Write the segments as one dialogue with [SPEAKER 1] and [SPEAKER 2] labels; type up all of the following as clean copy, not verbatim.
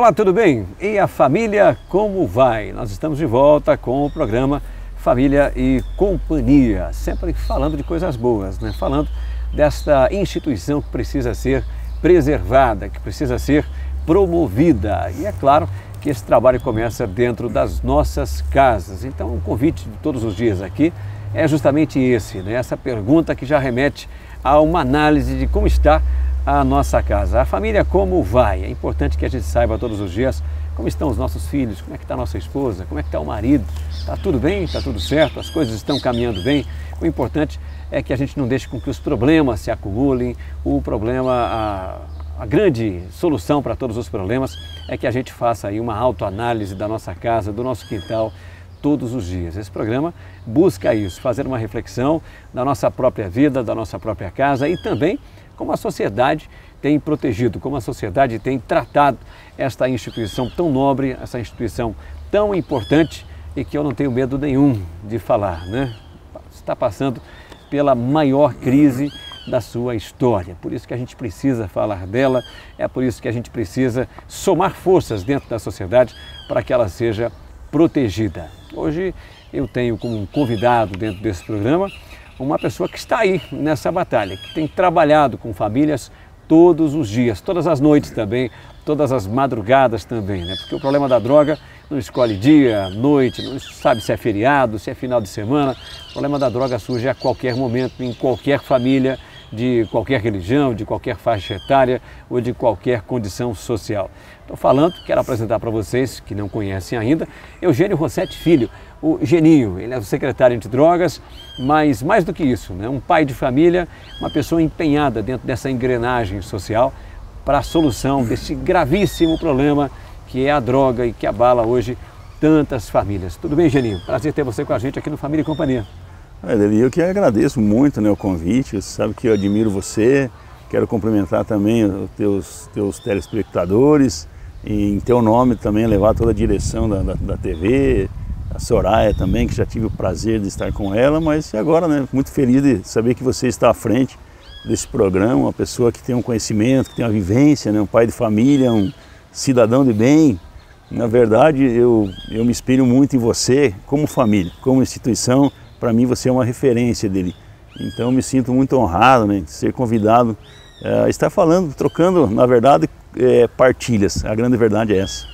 [SPEAKER 1] Olá, tudo bem? E a família como vai? Nós estamos de volta com o programa Família e Companhia, sempre falando de coisas boas, né? Falando desta instituição que precisa ser preservada, que precisa ser promovida. E é claro que esse trabalho começa dentro das nossas casas. Então, o convite de todos os dias aqui é justamente esse, né? Essa pergunta que já remete a uma análise de como está a nossa casa. A família como vai? É importante que a gente saiba todos os dias como estão os nossos filhos, como é que está a nossa esposa, como é que está o marido. Está tudo bem? Está tudo certo? As coisas estão caminhando bem? O importante é que a gente não deixe com que os problemas se acumulem. O problema, a grande solução para todos os problemas é que a gente faça aí uma autoanálise da nossa casa, do nosso quintal, todos os dias. Esse programa busca isso, fazer uma reflexão da nossa própria vida, da nossa própria casa e também como a sociedade tem protegido, como a sociedade tem tratado esta instituição tão nobre, essa instituição tão importante e que eu não tenho medo nenhum de falar, né? Está passando pela maior crise da sua história. Por isso que a gente precisa falar dela, é por isso que a gente precisa somar forças dentro da sociedade para que ela seja protegida. Hoje eu tenho como convidado dentro desse programa uma pessoa que está aí nessa batalha, que tem trabalhado com famílias todos os dias, todas as noites também, todas as madrugadas também, né? Porque o problema da droga não escolhe dia, noite, não sabe se é feriado, se é final de semana. O problema da droga surge a qualquer momento, em qualquer família, de qualquer religião, de qualquer faixa etária ou de qualquer condição social. Estou falando, quero apresentar para vocês que não conhecem ainda, Eugênio Rossetti Filho, o Geninho. Ele é o secretário antidrogas, mas mais do que isso, né? Um pai de família, uma pessoa empenhada dentro dessa engrenagem social para a solução desse gravíssimo problema que é a droga e que abala hoje tantas famílias. Tudo bem, Geninho? Prazer ter você com a gente aqui no Família e Companhia.
[SPEAKER 2] Eu que agradeço muito, né, o convite, você sabe que eu admiro você, quero cumprimentar também os teus telespectadores e em teu nome também levar toda a direção da TV, a Soraya também, que já tive o prazer de estar com ela, mas agora, né, muito feliz de saber que você está à frente desse programa, uma pessoa que tem um conhecimento, que tem uma vivência, né, um pai de família, um cidadão de bem. Na verdade, eu me espelho muito em você como família, como instituição. Para mim você é uma referência dele, então me sinto muito honrado, né, de ser convidado a estar falando, trocando, na verdade, partilhas. A grande verdade é essa.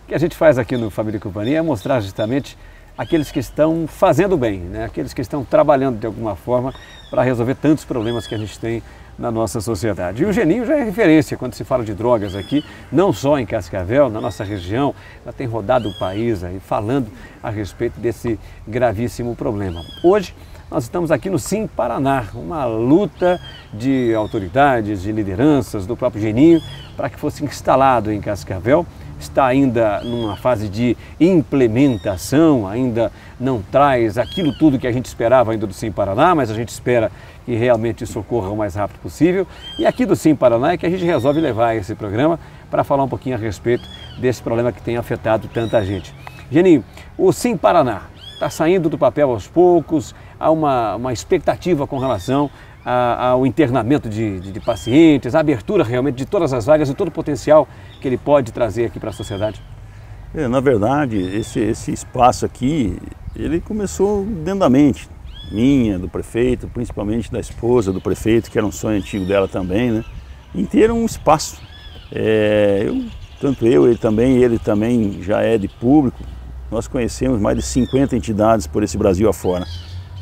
[SPEAKER 1] O que a gente faz aqui no Família e Companhia é mostrar justamente aqueles que estão fazendo bem, né, aqueles que estão trabalhando de alguma forma para resolver tantos problemas que a gente tem na nossa sociedade. E o Geninho já é referência quando se fala de drogas aqui, não só em Cascavel, na nossa região, ela tem rodado o país aí falando a respeito desse gravíssimo problema. Hoje nós estamos aqui no Sim Paraná, uma luta de autoridades, de lideranças, do próprio Geninho, para que fosse instalado em Cascavel. Está ainda numa fase de implementação, ainda não traz aquilo tudo que a gente esperava ainda do Sim Paraná, mas a gente espera que realmente isso ocorra o mais rápido possível. E aqui do Sim Paraná é que a gente resolve levar esse programa para falar um pouquinho a respeito desse problema que tem afetado tanta gente. Geninho, o Sim Paraná está saindo do papel aos poucos, há uma expectativa com relação ao internamento de pacientes, a abertura realmente de todas as vagas e todo o potencial que ele pode trazer aqui para a sociedade?
[SPEAKER 2] Na verdade, esse espaço aqui, ele começou dentro da mente minha, do prefeito, principalmente da esposa do prefeito, que era um sonho antigo dela também, né? Em ter um espaço. Tanto ele também já é de público, nós conhecemos mais de 50 entidades por esse Brasil afora.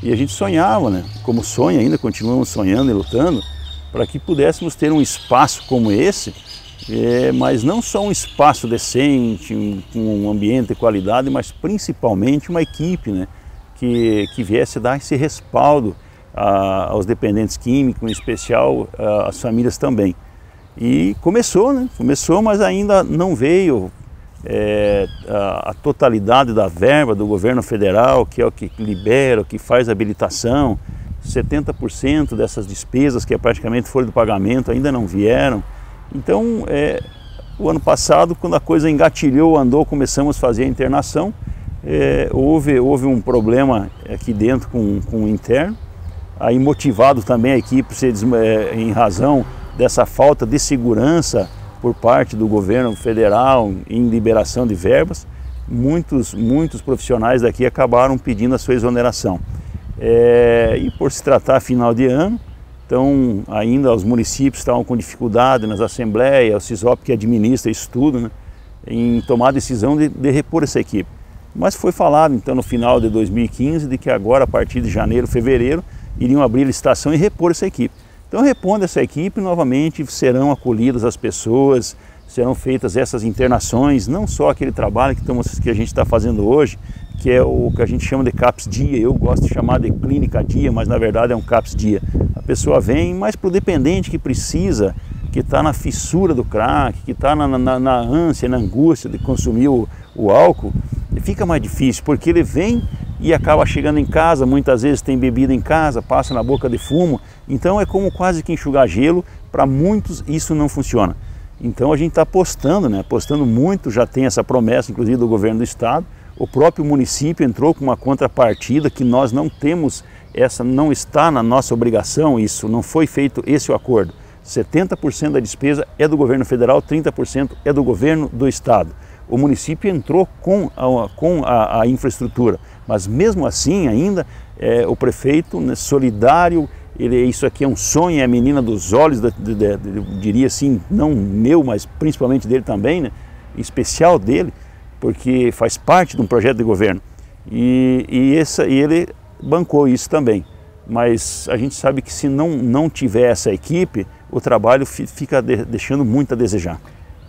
[SPEAKER 2] E a gente sonhava, né? Como sonha ainda, continuamos sonhando e lutando, para que pudéssemos ter um espaço como esse, mas não só um espaço decente, com um ambiente de qualidade, mas principalmente uma equipe, né? Que viesse dar esse respaldo aos dependentes químicos, em especial às famílias também. E começou, né? Começou, mas ainda não veio a totalidade da verba do governo federal, que é o que libera, o que faz a habilitação. 70% dessas despesas, que é praticamente folha do pagamento, ainda não vieram. Então, o ano passado, quando a coisa engatilhou, andou, começamos a fazer a internação, houve um problema aqui dentro com o interno, aí motivado também a equipe em razão dessa falta de segurança por parte do governo federal em liberação de verbas, muitos profissionais daqui acabaram pedindo a sua exoneração. E por se tratar final de ano, então ainda os municípios estavam com dificuldade nas assembleias, o CISOP que administra isso tudo, né, em tomar a decisão de repor essa equipe. Mas foi falado então no final de 2015 de que agora a partir de janeiro, fevereiro, iriam abrir licitação e repor essa equipe. Então repondo essa equipe, novamente serão acolhidas as pessoas, serão feitas essas internações, não só aquele trabalho que a gente está fazendo hoje, que é o que a gente chama de CAPS dia, eu gosto de chamar de clínica dia, mas na verdade é um CAPS dia. A pessoa vem, mas para o dependente que precisa, que está na fissura do crack, que está na ânsia, na angústia de consumir o álcool, fica mais difícil, porque ele vem e acaba chegando em casa, muitas vezes tem bebida em casa, passa na boca de fumo, então é como quase que enxugar gelo, para muitos isso não funciona. Então a gente está apostando, né? Apostando muito, já tem essa promessa inclusive do governo do estado, o próprio município entrou com uma contrapartida que nós não temos, essa não está na nossa obrigação, isso não foi feito esse o acordo. 70% da despesa é do governo federal, 30% é do governo do estado. O município entrou com a infraestrutura, mas mesmo assim ainda o prefeito, né, solidário, isso aqui é um sonho, é a menina dos olhos, eu diria assim, não meu, mas principalmente dele também, né, em especial dele, porque faz parte de um projeto de governo. E ele bancou isso também. Mas a gente sabe que se não tiver essa equipe, o trabalho fica deixando muito a desejar.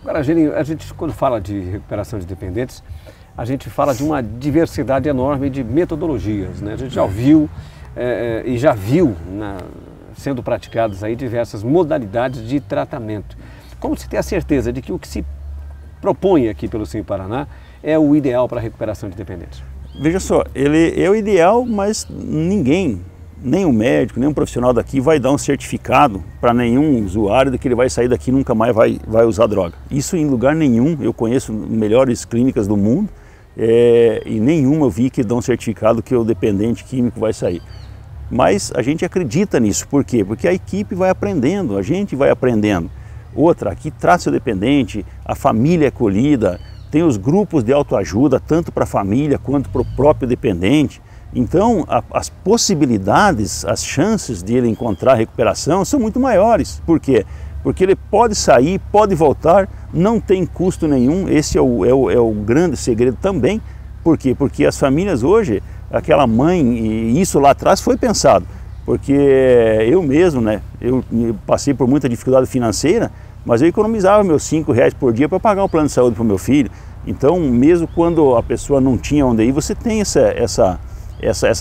[SPEAKER 1] Agora, Geninho, a gente quando fala de recuperação de dependentes, a gente fala de uma diversidade enorme de metodologias, né? A gente já ouviu e já viu sendo praticadas aí diversas modalidades de tratamento. Como se tem a certeza de que o que se propõe aqui pelo Sim Paraná é o ideal para a recuperação de dependentes? Veja só,
[SPEAKER 2] ele é o ideal, mas ninguém, nem o médico, nem um profissional daqui vai dar um certificado para nenhum usuário de que ele vai sair daqui e nunca mais vai usar droga. Isso em lugar nenhum, eu conheço melhores clínicas do mundo e nenhuma eu vi que dão um certificado que o dependente químico vai sair. Mas a gente acredita nisso, por quê? Porque a equipe vai aprendendo, a gente vai aprendendo. Outra, aqui trata o dependente, a família é acolhida, tem os grupos de autoajuda, tanto para a família quanto para o próprio dependente. Então, as possibilidades, as chances de ele encontrar recuperação são muito maiores. Por quê? Porque ele pode sair, pode voltar, não tem custo nenhum. Esse é o grande segredo também. Por quê? Porque as famílias hoje, aquela mãe, e isso lá atrás foi pensado. Porque eu mesmo, né, eu passei por muita dificuldade financeira, mas eu economizava meus R$5 por dia para pagar o plano de saúde para o meu filho. Então, mesmo quando a pessoa não tinha onde ir, você tem essa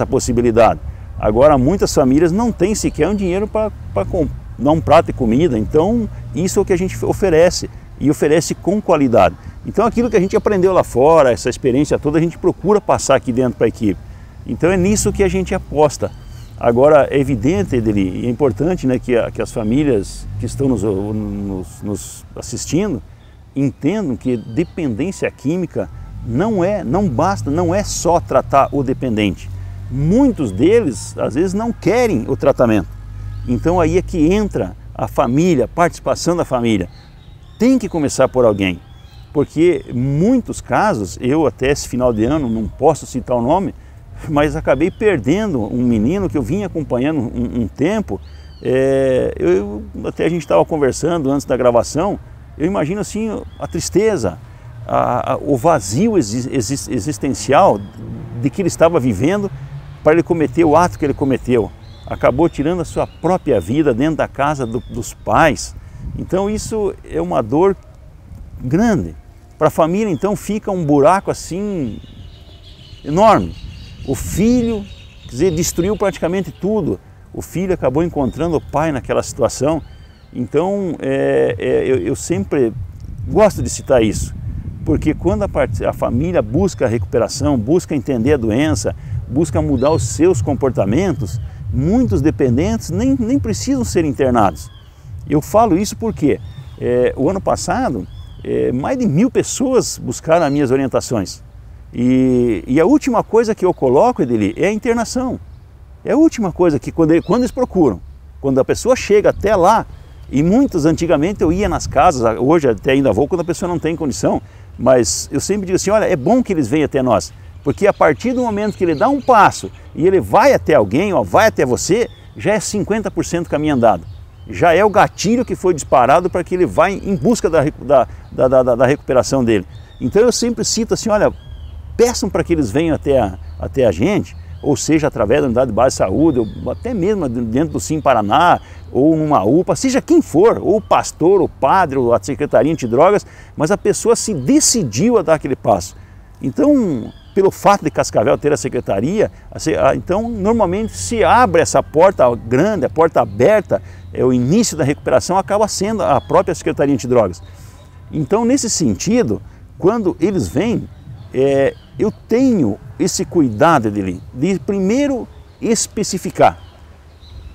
[SPEAKER 2] possibilidade. Agora, muitas famílias não têm sequer um dinheiro para dar um prato de comida, então isso é o que a gente oferece, e oferece com qualidade. Então, aquilo que a gente aprendeu lá fora, essa experiência toda, a gente procura passar aqui dentro para a equipe. Então, é nisso que a gente aposta. Agora, é evidente, Edeli, e é importante, né, que as famílias que estão nos assistindo entendam que dependência química não basta, não é só tratar o dependente. Muitos deles, às vezes, não querem o tratamento. Então aí é que entra a família, a participação da família. Tem que começar por alguém, porque muitos casos, eu até esse final de ano, não posso citar o nome, mas acabei perdendo um menino que eu vinha acompanhando um tempo. Até a gente estava conversando antes da gravação, eu imagino assim a tristeza, o vazio existencial de que ele estava vivendo para ele cometer o ato que ele cometeu. Acabou tirando a sua própria vida dentro da casa dos pais. Então isso é uma dor grande. Para a família então fica um buraco assim enorme. O filho, quer dizer, destruiu praticamente tudo. O filho acabou encontrando o pai naquela situação. Então eu sempre gosto de citar isso. Porque quando a família busca a recuperação, busca entender a doença, busca mudar os seus comportamentos, muitos dependentes nem precisam ser internados. Eu falo isso porque o ano passado, mais de 1000 pessoas buscaram as minhas orientações. E a última coisa que eu coloco, Edeli, é a internação. É a última coisa que quando eles procuram. Quando a pessoa chega até lá, E muitos, antigamente, eu ia nas casas, hoje até ainda vou quando a pessoa não tem condição, mas eu sempre digo assim, olha, é bom que eles venham até nós, porque a partir do momento que ele dá um passo e ele vai até alguém, ó, vai até você, já é 50% caminho andado. Já é o gatilho que foi disparado para que ele vá em busca da recuperação dele. Então eu sempre cito assim, olha, peçam para que eles venham até a gente, ou seja, através da unidade de base de saúde, ou até mesmo dentro do Sim Paraná, ou numa UPA, seja quem for, ou o pastor, o padre, ou a Secretaria Antidrogas, mas a pessoa se decidiu a dar aquele passo. Então, pelo fato de Cascavel ter a secretaria, então normalmente se abre essa porta grande, a porta aberta, o início da recuperação acaba sendo a própria Secretaria Antidrogas. Então, nesse sentido, quando eles vêm, eu tenho esse cuidado de primeiro especificar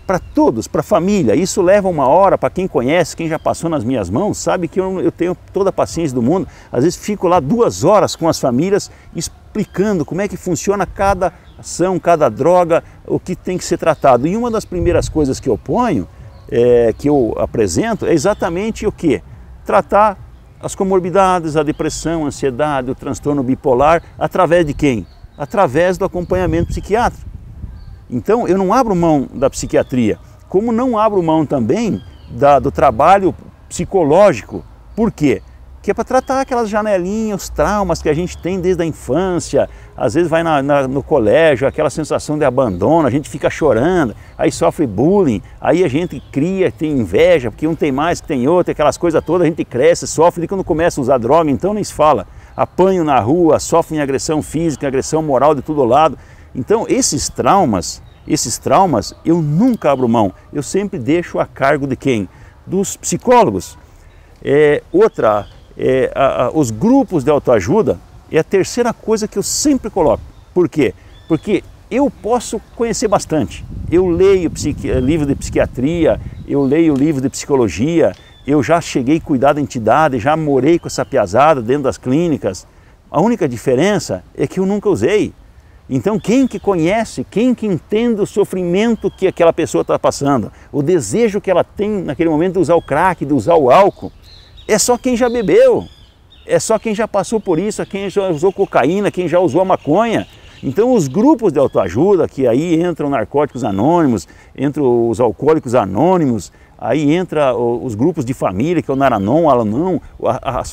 [SPEAKER 2] para todos, para a família. Isso leva uma hora, para quem conhece, quem já passou nas minhas mãos, sabe que eu tenho toda a paciência do mundo. Às vezes fico lá 2 horas com as famílias explicando como é que funciona cada ação, cada droga, o que tem que ser tratado. E uma das primeiras coisas que eu ponho, que eu apresento, é exatamente o quê? Tratar as comorbidades, a depressão, a ansiedade, o transtorno bipolar, através de quem? Através do acompanhamento psiquiátrico. Então eu não abro mão da psiquiatria, como não abro mão também do trabalho psicológico. Por quê? Que é para tratar aquelas janelinhas, os traumas que a gente tem desde a infância, às vezes vai no colégio, aquela sensação de abandono, a gente fica chorando, aí sofre bullying, aí a gente cria, tem inveja, porque um tem mais que tem outro, aquelas coisas todas, a gente cresce, sofre, e quando começa a usar droga, então nem se fala. Apanho na rua, sofrem agressão física, agressão moral de todo lado. Então esses traumas eu nunca abro mão, eu sempre deixo a cargo de quem? Dos psicólogos. Os grupos de autoajuda é a terceira coisa que eu sempre coloco. Por quê? Porque eu posso conhecer bastante. Eu leio livro de psiquiatria, eu leio livro de psicologia, eu já cheguei a cuidar da entidade, já morei com essa piazada dentro das clínicas. A única diferença é que eu nunca usei. Então quem que conhece, quem que entende o sofrimento que aquela pessoa está passando, o desejo que ela tem naquele momento de usar o crack, de usar o álcool, é só quem já bebeu, é só quem já passou por isso, é quem já usou cocaína, quem já usou a maconha. Então os grupos de autoajuda, que aí entram Narcóticos Anônimos, entram os Alcoólicos Anônimos, aí entra os grupos de família, que é o Naranon, o Alanon,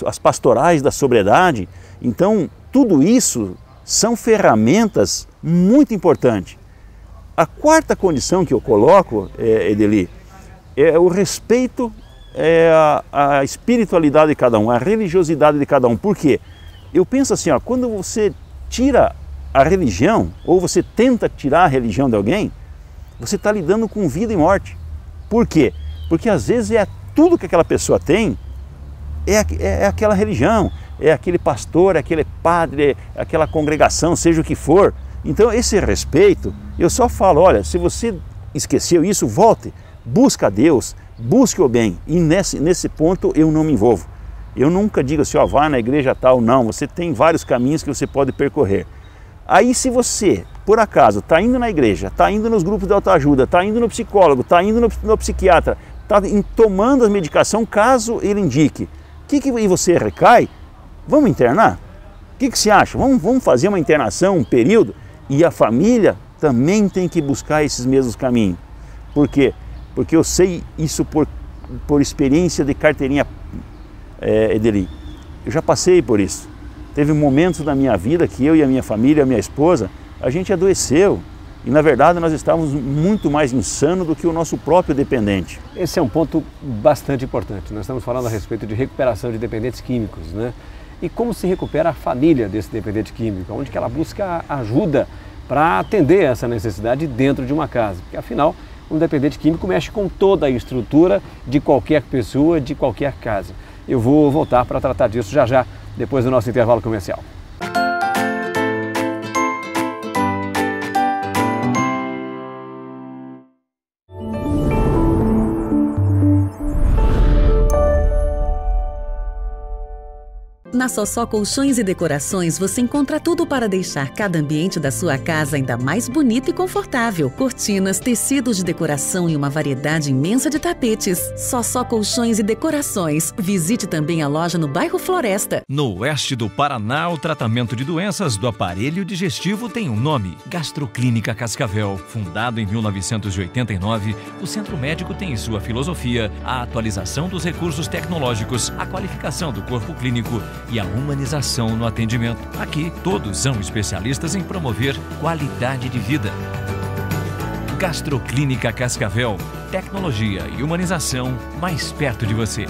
[SPEAKER 2] as pastorais da sobriedade. Então tudo isso são ferramentas muito importantes. A quarta condição que eu coloco, Edeli, é o respeito à espiritualidade de cada um, à religiosidade de cada um. Por quê? Eu penso assim, ó, quando você tira a religião, ou você tenta tirar a religião de alguém, você está lidando com vida e morte. Por quê? Porque às vezes tudo que aquela pessoa tem, é aquela religião, é aquele pastor, é aquele padre, é aquela congregação, seja o que for. Então esse respeito, eu só falo, olha, se você esqueceu isso, volte, busca a Deus, busque o bem. E nesse ponto eu não me envolvo. Eu nunca digo assim, ó, vá na igreja tal, não, você tem vários caminhos que você pode percorrer. Aí se você, por acaso, está indo na igreja, está indo nos grupos de autoajuda, está indo no psicólogo, está indo no psiquiatra, está tomando a medicação, caso ele indique, e você recai, vamos internar? O que você acha? Vamos fazer uma internação, um período? E a família também tem que buscar esses mesmos caminhos. Por quê? Porque eu sei isso por experiência de carteirinha, Edeli. Eu já passei por isso. Teve momentos da minha vida que eu e a minha família, a minha esposa, a gente adoeceu. E na verdade nós estávamos muito mais insanos do que o nosso próprio dependente.
[SPEAKER 1] Esse é um ponto bastante importante. Nós estamos falando a respeito de recuperação de dependentes químicos, né? E como se recupera a família desse dependente químico, onde que ela busca ajuda para atender essa necessidade dentro de uma casa. Porque afinal, um dependente químico mexe com toda a estrutura de qualquer pessoa, de qualquer casa. Eu vou voltar para tratar disso já, depois do nosso intervalo comercial.
[SPEAKER 3] Na Sossó Colchões e Decorações você encontra tudo para deixar cada ambiente da sua casa ainda mais bonito e confortável. Cortinas, tecidos de decoração e uma variedade imensa de tapetes. Sossó Colchões e Decorações. Visite também a loja no bairro Floresta.
[SPEAKER 4] No oeste do Paraná, o tratamento de doenças do aparelho digestivo tem um nome: Gastroclínica Cascavel. Fundado em 1989, o Centro Médico tem em sua filosofia a atualização dos recursos tecnológicos, a qualificação do corpo clínico e a humanização no atendimento. Aqui, todos são especialistas em promover qualidade de vida. Gastroclínica Cascavel. Tecnologia e humanização mais perto de você.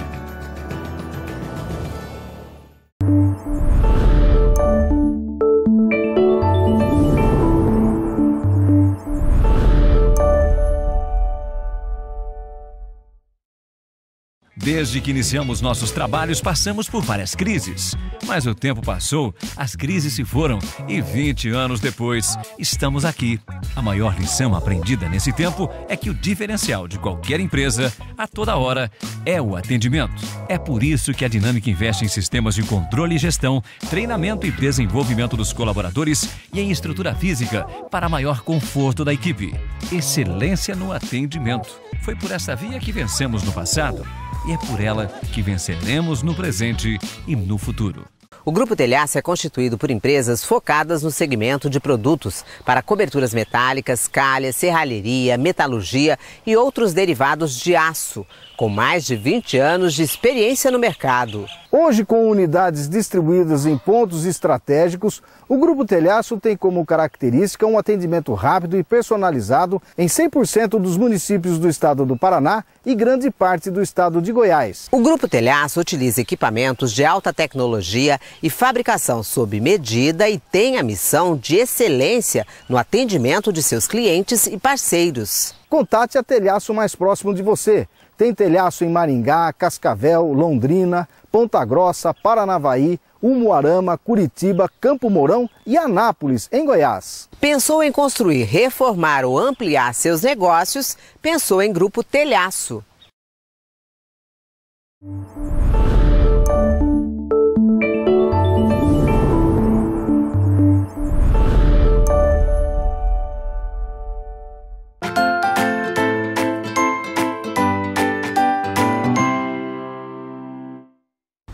[SPEAKER 4] Desde que iniciamos nossos trabalhos, passamos por várias crises. Mas o tempo passou, as crises se foram e 20 anos depois, estamos aqui. A maior lição aprendida nesse tempo é que o diferencial de qualquer empresa, a toda hora, é o atendimento. É por isso que a Dinâmica investe em sistemas de controle e gestão, treinamento e desenvolvimento dos colaboradores e em estrutura física para maior conforto da equipe. Excelência no atendimento. Foi por essa via que vencemos no passado. E é por ela que venceremos no presente e no futuro.
[SPEAKER 5] O Grupo Telhaço é constituído por empresas focadas no segmento de produtos para coberturas metálicas, calha, serralheria, metalurgia e outros derivados de aço, com mais de 20 anos de experiência no mercado.
[SPEAKER 6] Hoje, com unidades distribuídas em pontos estratégicos, o Grupo Telhaço tem como característica um atendimento rápido e personalizado em 100% dos municípios do estado do Paraná e grande parte do estado de Goiás.
[SPEAKER 5] O Grupo Telhaço utiliza equipamentos de alta tecnologia e fabricação sob medida e tem a missão de excelência no atendimento de seus clientes e parceiros.
[SPEAKER 6] Contate a Telhaço mais próximo de você. Tem Telhaço em Maringá, Cascavel, Londrina, Ponta Grossa, Paranavaí, Umuarama, Curitiba, Campo Mourão e Anápolis, em Goiás.
[SPEAKER 5] Pensou em construir, reformar ou ampliar seus negócios? Pensou em Grupo Telhaço.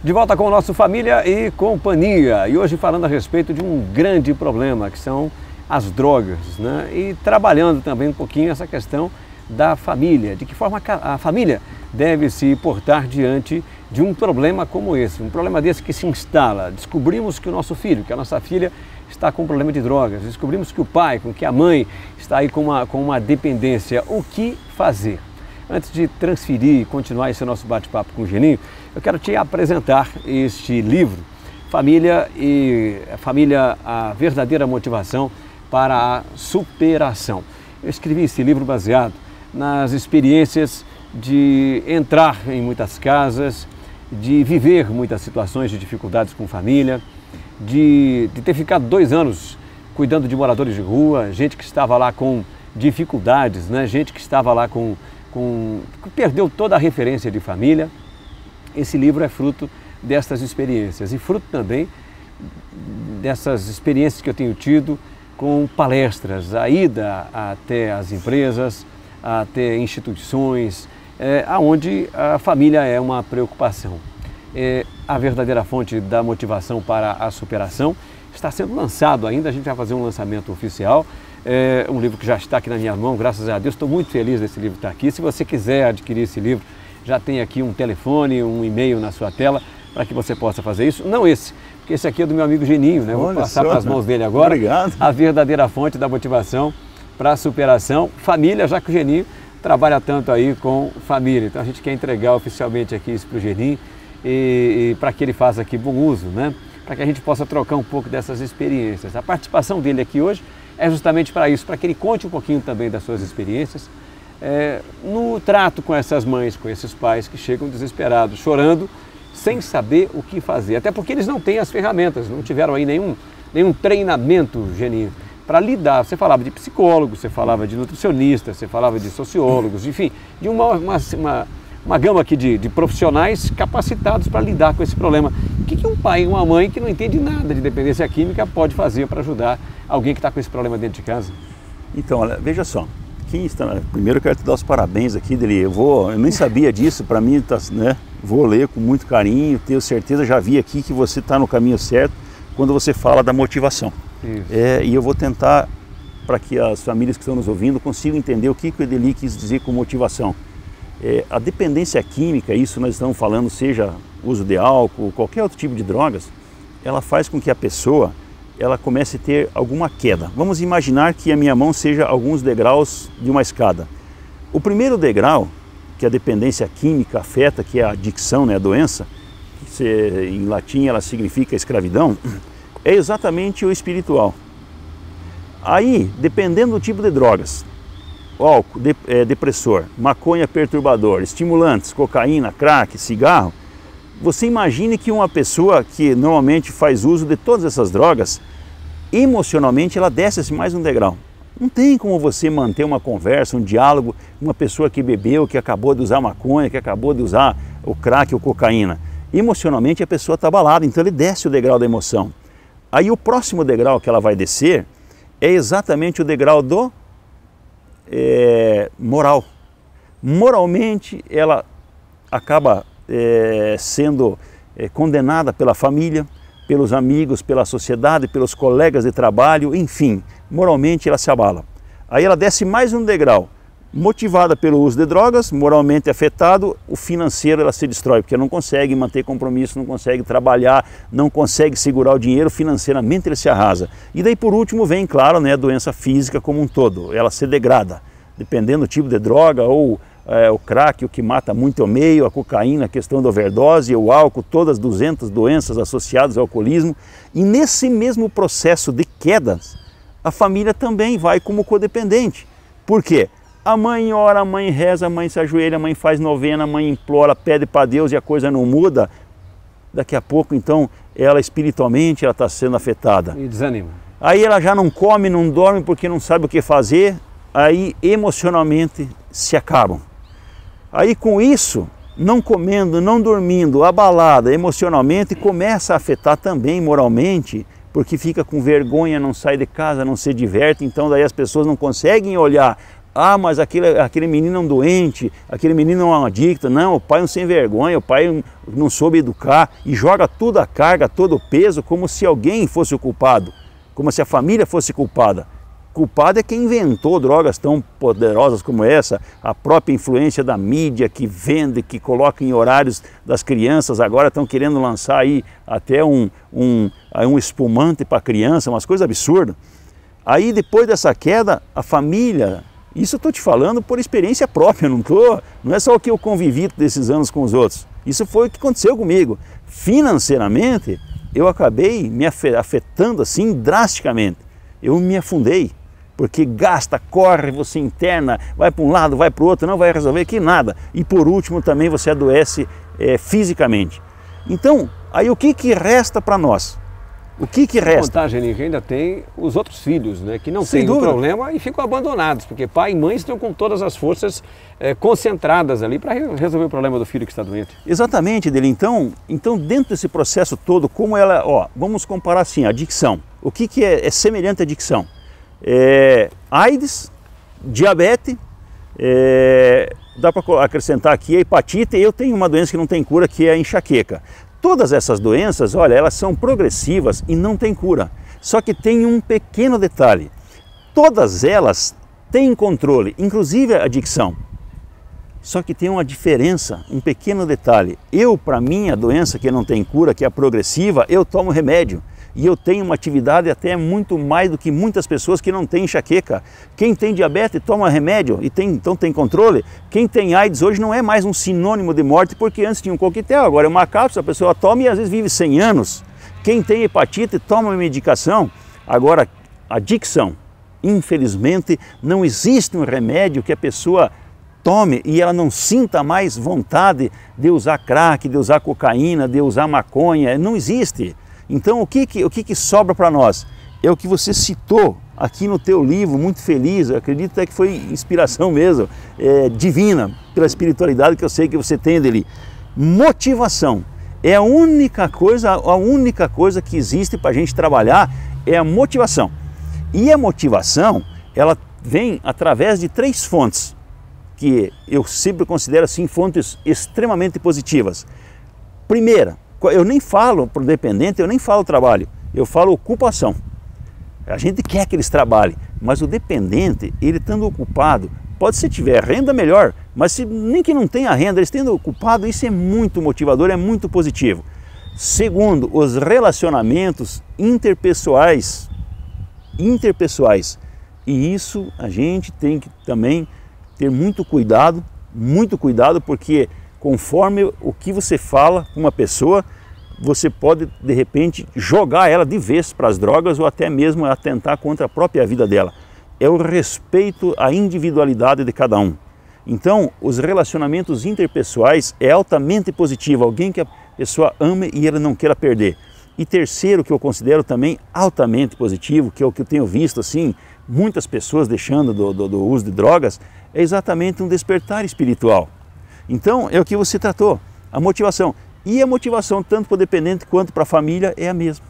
[SPEAKER 1] De volta com o nosso Família e Companhia, e hoje falando a respeito de um grande problema, que são as drogas, né? E trabalhando também um pouquinho essa questão da família, de que forma a família deve se portar diante de um problema como esse, um problema desse que se instala. Descobrimos que o nosso filho, que a nossa filha está com um problema de drogas, descobrimos que o pai, que a mãe está aí com uma dependência. O que fazer? Antes de transferir e continuar esse nosso bate-papo com o Geninho, eu quero te apresentar este livro, Família, a verdadeira motivação para a superação. Eu escrevi esse livro baseado nas experiências de entrar em muitas casas, de viver muitas situações de dificuldades com família, de ter ficado 2 anos cuidando de moradores de rua, gente que estava lá com dificuldades, né? Gente que estava lá que perdeu toda a referência de família. Esse livro é fruto destas experiências e fruto também dessas experiências que eu tenho tido com palestras, a ida até as empresas, até instituições, onde a família é uma preocupação. A verdadeira fonte da motivação para a superação está sendo lançado ainda, a gente vai fazer um lançamento oficial. É um livro que já está aqui na minha mão, graças a Deus, estou muito feliz desse livro estar aqui. Se você quiser adquirir esse livro, já tem aqui um telefone, um e-mail na sua tela para que você possa fazer isso. Não esse, porque esse aqui é do meu amigo Geninho, né? Vou passar para as mãos dele agora.
[SPEAKER 2] Obrigado.
[SPEAKER 1] A verdadeira fonte da motivação para a superação. Família, já que o Geninho trabalha tanto aí com família. Então a gente quer entregar oficialmente aqui isso para o Geninho e para que ele faça aqui bom uso, né? Para que a gente possa trocar um pouco dessas experiências. A participação dele aqui hoje é justamente para isso, para que ele conte um pouquinho também das suas experiências no trato com essas mães, com esses pais que chegam desesperados, chorando, sem saber o que fazer. Até porque eles não têm as ferramentas, não tiveram aí nenhum treinamento, Geninho, para lidar. Você falava de psicólogo, você falava de nutricionista, você falava de sociólogos, enfim, de uma gama aqui de profissionais capacitados para lidar com esse problema. O que um pai e uma mãe que não entende nada de dependência química pode fazer para ajudar alguém que está com esse problema dentro de casa?
[SPEAKER 2] Então, olha, veja só. Primeiro eu quero te dar os parabéns aqui, Deli. Eu nem sabia disso, para mim, né? Vou ler com muito carinho, tenho certeza, já vi aqui que você está no caminho certo quando você fala da motivação. E eu vou tentar, para que as famílias que estão nos ouvindo consigam entender o que o Edeli quis dizer com motivação. A dependência química, isso nós estamos falando, seja uso de álcool, qualquer outro tipo de drogas, ela faz com que a pessoa ela comece a ter alguma queda. Vamos imaginar que a minha mão seja alguns degraus de uma escada. O primeiro degrau, que a dependência química afeta, que é a adicção, né, a doença, que em latim ela significa escravidão, é exatamente o espiritual. Aí, dependendo do tipo de drogas, álcool, depressor, maconha perturbador, estimulantes, cocaína, crack, cigarro, você imagine que uma pessoa que normalmente faz uso de todas essas drogas, emocionalmente ela desce mais um degrau. Não tem como você manter uma conversa, um diálogo, uma pessoa que bebeu, que acabou de usar maconha, que acabou de usar o crack ou cocaína. Emocionalmente a pessoa está abalada, então ele desce o degrau da emoção. Aí o próximo degrau que ela vai descer é exatamente o degrau do moral. Moralmente ela acaba sendo condenada pela família, pelos amigos, pela sociedade, pelos colegas de trabalho, enfim, moralmente ela se abala. Aí ela desce mais um degrau, motivada pelo uso de drogas, moralmente afetado, o financeiro ela se destrói, porque não consegue manter compromisso, não consegue trabalhar, não consegue segurar o dinheiro, financeiramente ele se arrasa. E daí por último vem, claro, né, a doença física como um todo, ela se degrada, dependendo do tipo de droga, ou o crack, o que mata muito é o meio, a cocaína, a questão da overdose, o álcool, todas as 200 doenças associadas ao alcoolismo. E nesse mesmo processo de quedas, a família também vai como codependente. Por quê? A mãe ora, a mãe reza, a mãe se ajoelha, a mãe faz novena, a mãe implora, pede para Deus e a coisa não muda. Daqui a pouco, então, ela espiritualmente ela está sendo afetada.
[SPEAKER 1] E desanima.
[SPEAKER 2] Aí ela já não come, não dorme porque não sabe o que fazer, aí emocionalmente se acabam. Aí com isso, não comendo, não dormindo, abalada emocionalmente, começa a afetar também moralmente, porque fica com vergonha, não sai de casa, não se diverte, então daí as pessoas não conseguem olhar, mas aquele menino é um doente, aquele menino é um adicto, não, o pai é um sem vergonha, o pai não soube educar, e joga toda a carga, todo o peso, como se alguém fosse o culpado, como se a família fosse culpada. Culpado é quem inventou drogas tão poderosas como essa, a própria influência da mídia que vende, que coloca em horários das crianças, agora estão querendo lançar aí até um espumante para criança, umas coisas absurdas. Aí depois dessa queda, a família, isso eu estou te falando por experiência própria, não é só o que eu convivi desses anos com os outros, isso foi o que aconteceu comigo. Financeiramente, eu acabei me afetando assim drasticamente, eu me afundei. Porque gasta, corre, você interna, vai para um lado, vai para o outro, não vai resolver aqui nada. E por último também você adoece fisicamente. Então, aí o que resta para nós? O que resta?
[SPEAKER 1] A vantagem é que ainda tem os outros filhos, né, que não têm o problema e ficam abandonados, porque pai e mãe estão com todas as forças concentradas ali para resolver o problema do filho que está doente.
[SPEAKER 2] Exatamente, Deli. Então dentro desse processo todo, como ela, vamos comparar assim, a adicção. O que é semelhante à adicção? AIDS, diabetes, dá para acrescentar aqui a hepatite, e eu tenho uma doença que não tem cura, que é a enxaqueca. Todas essas doenças, olha, elas são progressivas e não tem cura. Só que tem um pequeno detalhe, todas elas têm controle, inclusive a adicção. Só que tem uma diferença, um pequeno detalhe. Para mim, a doença que não tem cura, que é a progressiva, eu tomo remédio. E eu tenho uma atividade até muito mais do que muitas pessoas que não têm enxaqueca. Quem tem diabetes toma remédio e então tem controle. Quem tem AIDS hoje não é mais um sinônimo de morte, porque antes tinha um coquetel, agora é uma cápsula, a pessoa toma e às vezes vive 100 anos. Quem tem hepatite toma medicação. Agora, adicção, infelizmente, não existe um remédio que a pessoa tome e ela não sinta mais vontade de usar crack, de usar cocaína, de usar maconha, não existe. Então o que sobra para nós? É o que você citou aqui no teu livro, muito feliz, eu acredito até que foi inspiração mesmo, divina, pela espiritualidade que eu sei que você tem dele. Motivação é a única coisa que existe para a gente trabalhar, é a motivação. E a motivação, ela vem através de 3 fontes, que eu sempre considero assim fontes extremamente positivas. Primeira, eu nem falo para o dependente, eu nem falo trabalho, eu falo ocupação. A gente quer que eles trabalhem, mas o dependente, ele estando ocupado, pode se tiver renda melhor, mas se nem que não tenha renda, eles estando ocupado, isso é muito motivador, é muito positivo. Segundo, os relacionamentos interpessoais. E isso a gente tem que também ter muito cuidado, porque conforme o que você fala com uma pessoa, você pode de repente jogar ela de vez para as drogas ou até mesmo atentar contra a própria vida dela. É o respeito à individualidade de cada um. Então, os relacionamentos interpessoais é altamente positivo, alguém que a pessoa ame e ela não queira perder. E terceiro, que eu considero também altamente positivo, que é o que eu tenho visto assim, muitas pessoas deixando do uso de drogas, é exatamente um despertar espiritual. Então, é o que você tratou, a motivação. E a motivação, tanto para o dependente quanto para a família, é a mesma.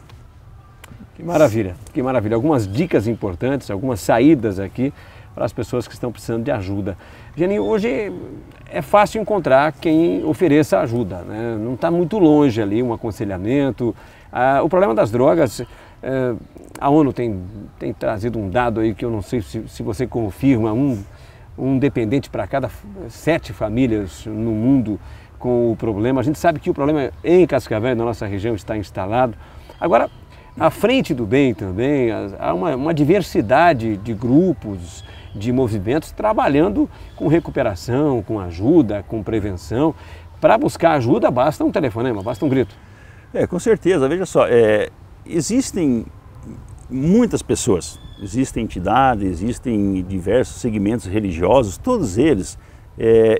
[SPEAKER 1] Que maravilha, que maravilha. Algumas dicas importantes, algumas saídas aqui para as pessoas que estão precisando de ajuda. Geninho, hoje é fácil encontrar quem ofereça ajuda, né? Não está muito longe ali um aconselhamento. O problema das drogas, a ONU tem trazido um dado aí que eu não sei se você confirma, um dependente para cada 7 famílias no mundo com o problema. A gente sabe que o problema em Cascavel, na nossa região, está instalado. Agora, à frente do bem também, há uma diversidade de grupos, de movimentos trabalhando com recuperação, com ajuda, com prevenção. Para buscar ajuda basta um telefonema, basta um grito.
[SPEAKER 2] Com certeza. Veja só, existem muitas pessoas, existem entidades, existem diversos segmentos religiosos, todos eles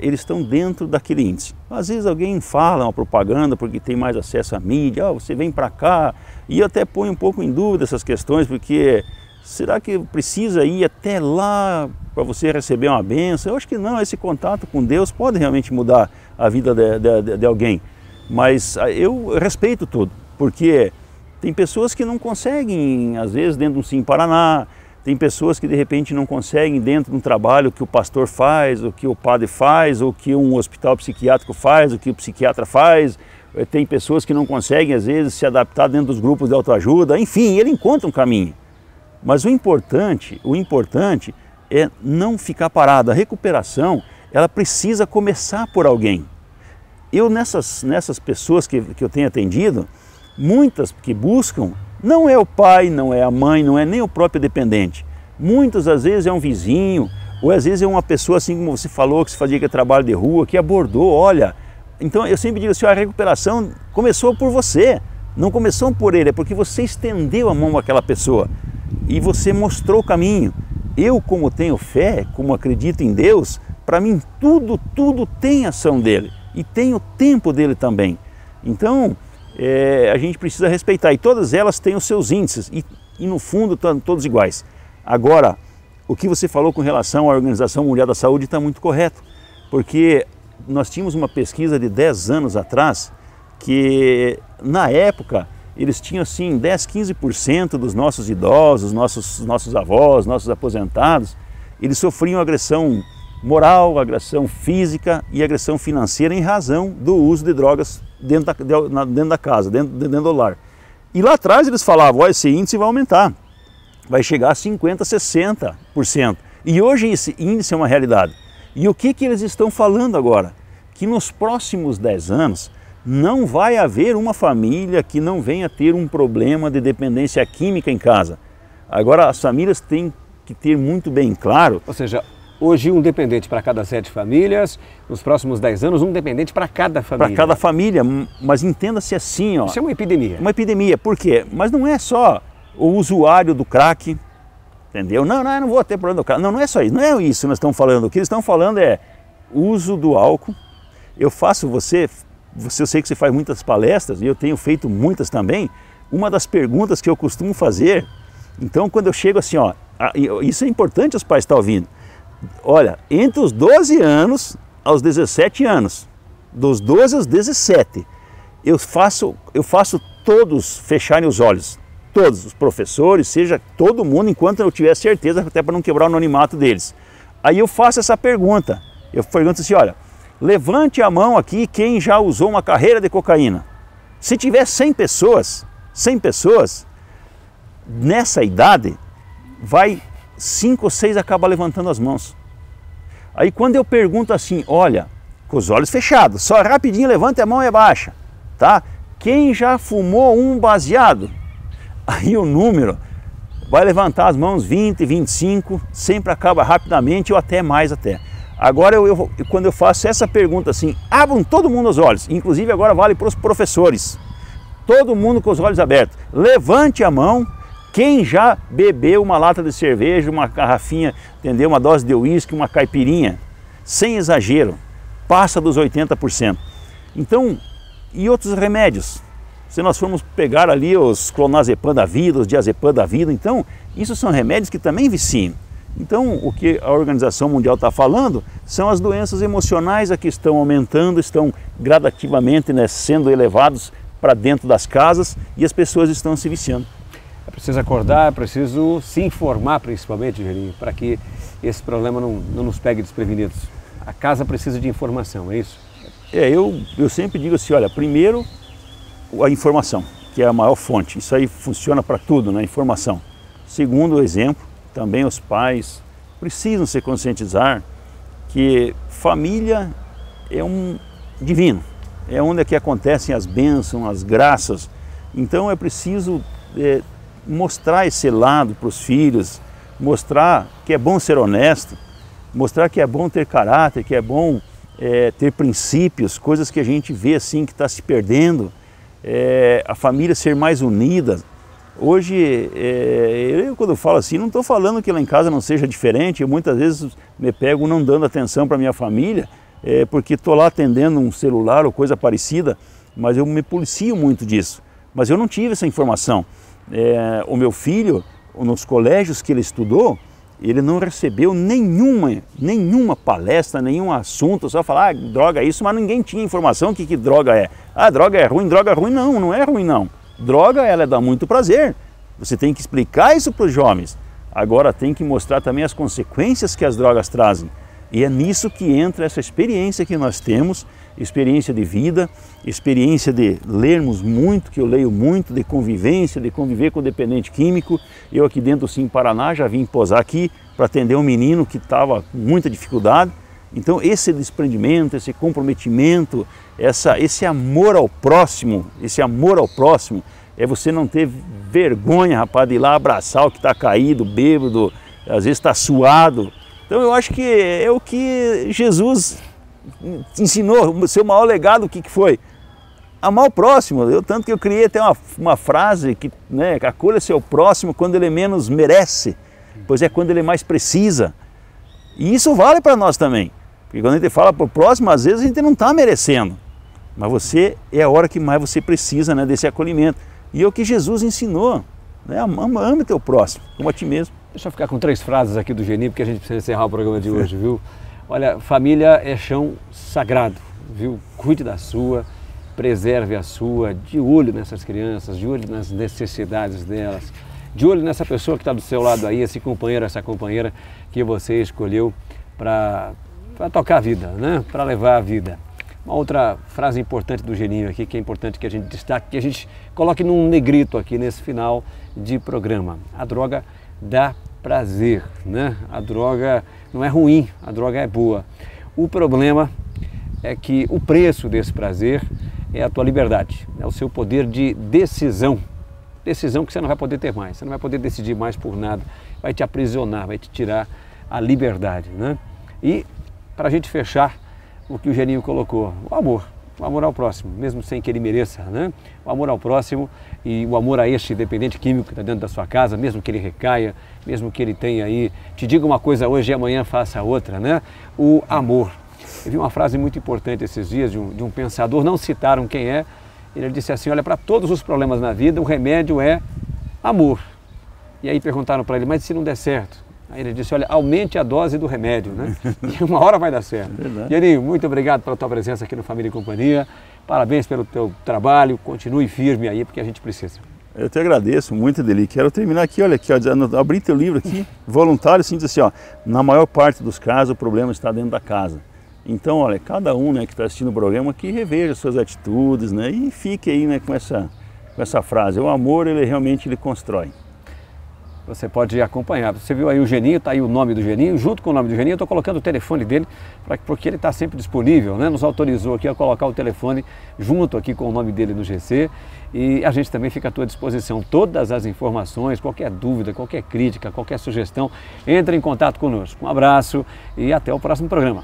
[SPEAKER 2] estão dentro daquele índice. Às vezes alguém fala uma propaganda porque tem mais acesso à mídia, você vem para cá, e eu até ponho um pouco em dúvida essas questões, porque será que precisa ir até lá para você receber uma bênção? Eu acho que não, esse contato com Deus pode realmente mudar a vida de alguém. Mas eu respeito tudo, porque tem pessoas que não conseguem, às vezes, dentro de um Sim Paraná, tem pessoas que de repente não conseguem dentro de um trabalho que o pastor faz, o que o padre faz, o que um hospital psiquiátrico faz, o que o psiquiatra faz. Tem pessoas que não conseguem, às vezes, se adaptar dentro dos grupos de autoajuda. Enfim, ele encontra um caminho. Mas o importante é não ficar parado. A recuperação, ela precisa começar por alguém. Eu, nessas pessoas que eu tenho atendido, muitas que buscam, não é o pai, não é a mãe, não é nem o próprio dependente. Muitas, às vezes, é um vizinho, ou às vezes é uma pessoa, assim como você falou, que se fazia trabalho de rua, que abordou, olha. Então, eu sempre digo assim, a recuperação começou por você, não começou por ele, é porque você estendeu a mão àquela pessoa e você mostrou o caminho. Eu, como tenho fé, como acredito em Deus, para mim tudo tem ação dele. E tem o tempo dele também. Então, a gente precisa respeitar. E todas elas têm os seus índices. E no fundo, estão todos iguais. Agora, o que você falou com relação à Organização Mundial da Saúde está muito correto. Porque nós tínhamos uma pesquisa de 10 anos atrás, que na época, eles tinham assim 10, 15% dos nossos idosos, nossos avós, nossos aposentados, eles sofriam agressão moral, agressão física e agressão financeira em razão do uso de drogas dentro da casa, dentro do lar. E lá atrás eles falavam, esse índice vai aumentar, vai chegar a 50%, 60%. E hoje esse índice é uma realidade. E o que eles estão falando agora? Que nos próximos 10 anos não vai haver uma família que não venha ter um problema de dependência química em casa. Agora as famílias têm que ter muito bem claro...
[SPEAKER 1] Ou seja, hoje um dependente para cada 7 famílias, nos próximos 10 anos um dependente para cada família.
[SPEAKER 2] Para cada família, mas entenda-se assim, ó.
[SPEAKER 1] Isso é uma epidemia.
[SPEAKER 2] Uma epidemia, por quê? Mas não é só o usuário do crack, entendeu? Não, eu não vou ter problema do crack. Não é só isso, não é isso que nós estamos falando. O que eles estão falando é uso do álcool. Eu sei que você faz muitas palestras, e eu tenho feito muitas também. Uma das perguntas que eu costumo fazer, então quando eu chego assim, ó, isso é importante os pais estar ouvindo. Olha, entre os 12 anos aos 17 anos, dos 12 aos 17, eu faço todos fecharem os olhos, todos os professores, seja todo mundo, enquanto eu tiver certeza, até para não quebrar o anonimato deles. Aí eu faço essa pergunta, eu pergunto assim, olha, levante a mão aqui quem já usou uma carreira de cocaína. Se tiver 100 pessoas, nessa idade, vai 5 ou 6 acaba levantando as mãos. Aí quando eu pergunto assim, olha, com os olhos fechados, só rapidinho levanta a mão e abaixa, tá? Quem já fumou um baseado? Aí o número vai levantar as mãos 20, 25, sempre acaba rapidamente ou até mais até. Agora quando eu faço essa pergunta assim, abram todo mundo os olhos, inclusive agora vale para os professores, todo mundo com os olhos abertos, levante a mão. Quem já bebeu uma lata de cerveja, uma garrafinha, entendeu? Uma dose de uísque, uma caipirinha, sem exagero, passa dos 80%. Então, e outros remédios? Se nós formos pegar ali os clonazepam da vida, os diazepam da vida, então, isso são remédios que também viciam. Então, o que a Organização Mundial está falando são as doenças emocionais que estão aumentando, estão gradativamente, né, sendo elevados para dentro das casas e as pessoas estão se viciando.
[SPEAKER 1] É preciso acordar, é preciso se informar principalmente, Geninho, para que esse problema não nos pegue desprevenidos. A casa precisa de informação, é isso?
[SPEAKER 2] Eu sempre digo assim, olha, primeiro a informação, que é a maior fonte, isso aí funciona para tudo, né, informação. Segundo o exemplo, também os pais precisam se conscientizar que família é um divino, é onde é que acontecem as bênçãos, as graças. Então é preciso mostrar esse lado para os filhos, mostrar que é bom ser honesto, mostrar que é bom ter caráter, que é bom ter princípios, coisas que a gente vê assim que está se perdendo, a família ser mais unida. Hoje, eu quando eu falo assim, não estou falando que lá em casa não seja diferente, eu muitas vezes me pego não dando atenção para minha família, porque estou lá atendendo um celular ou coisa parecida, mas eu me policio muito disso. Mas eu não tive essa informação. O meu filho, nos colégios que ele estudou, ele não recebeu nenhuma palestra, nenhum assunto, só falar, droga é isso, mas ninguém tinha informação que droga é. Droga é ruim, não é ruim não. Droga, ela dá muito prazer. Você tem que explicar isso para os jovens. Agora tem que mostrar também as consequências que as drogas trazem. E é nisso que entra essa experiência que nós temos, experiência de vida, experiência de lermos muito, que eu leio muito, de convivência, de conviver com o dependente químico. Eu aqui dentro do Sim Paraná já vim posar aqui para atender um menino que estava com muita dificuldade. Então esse desprendimento, esse comprometimento, esse amor ao próximo, é você não ter vergonha, rapaz, de ir lá abraçar o que está caído, bêbado, às vezes está suado. Então eu acho que é o que Jesus ensinou, o seu maior legado, o que foi? Amar o próximo. Tanto que eu criei até uma frase que, né, acolha seu próximo quando ele menos merece, pois é quando ele mais precisa. E isso vale para nós também, porque quando a gente fala para o próximo, às vezes a gente não está merecendo, mas você é a hora que mais você precisa, né, desse acolhimento. E é o que Jesus ensinou, né? Ame teu próximo, como a ti mesmo.
[SPEAKER 1] Deixa eu ficar com 3 frases aqui do Geninho, porque a gente precisa encerrar o programa de hoje, viu? Olha, família é chão sagrado, viu? Cuide da sua, preserve a sua, de olho nessas crianças, de olho nas necessidades delas, de olho nessa pessoa que está do seu lado aí, esse companheiro, essa companheira que você escolheu para tocar a vida, né? Para levar a vida. Uma outra frase importante do Geninho aqui, que é importante que a gente destaque, que a gente coloque num negrito aqui nesse final de programa. A droga dá prazer, né? A droga não é ruim, a droga é boa. O problema é que o preço desse prazer é a tua liberdade, é o seu poder de decisão. Decisão que você não vai poder ter mais, você não vai poder decidir mais por nada, vai te aprisionar, vai te tirar a liberdade, né? E para a gente fechar o que o Geninho colocou, o amor ao próximo, mesmo sem que ele mereça, né? O amor ao próximo e o amor a este dependente químico que está dentro da sua casa, mesmo que ele recaia, mesmo que ele tenha aí, te diga uma coisa hoje e amanhã faça outra, né? O amor. Eu vi uma frase muito importante esses dias de um pensador, não citaram quem é, ele disse assim, olha, para todos os problemas na vida o remédio é amor. E aí perguntaram para ele, mas se não der certo? Aí ele disse, olha, aumente a dose do remédio, né? E uma hora vai dar certo. Geninho, muito obrigado pela tua presença aqui no Família e Companhia. Parabéns pelo teu trabalho, continue firme aí, porque a gente precisa.
[SPEAKER 2] Eu te agradeço muito, Adeli. Quero terminar aqui, olha aqui, ó, abri teu livro aqui, voluntário, assim, diz assim, ó, na maior parte dos casos o problema está dentro da casa. Então, olha, cada um, né, que está assistindo o programa que reveja suas atitudes, né, e fique aí, né, com essa frase, o amor, ele realmente constrói.
[SPEAKER 1] Você pode acompanhar. Você viu aí o Geninho, está aí o nome do Geninho, junto com o nome do Geninho, eu estou colocando o telefone dele, porque ele está sempre disponível, né? Nos autorizou aqui a colocar o telefone junto aqui com o nome dele no GC, e a gente também fica à tua disposição. Todas as informações, qualquer dúvida, qualquer crítica, qualquer sugestão, entre em contato conosco. Um abraço e até o próximo programa.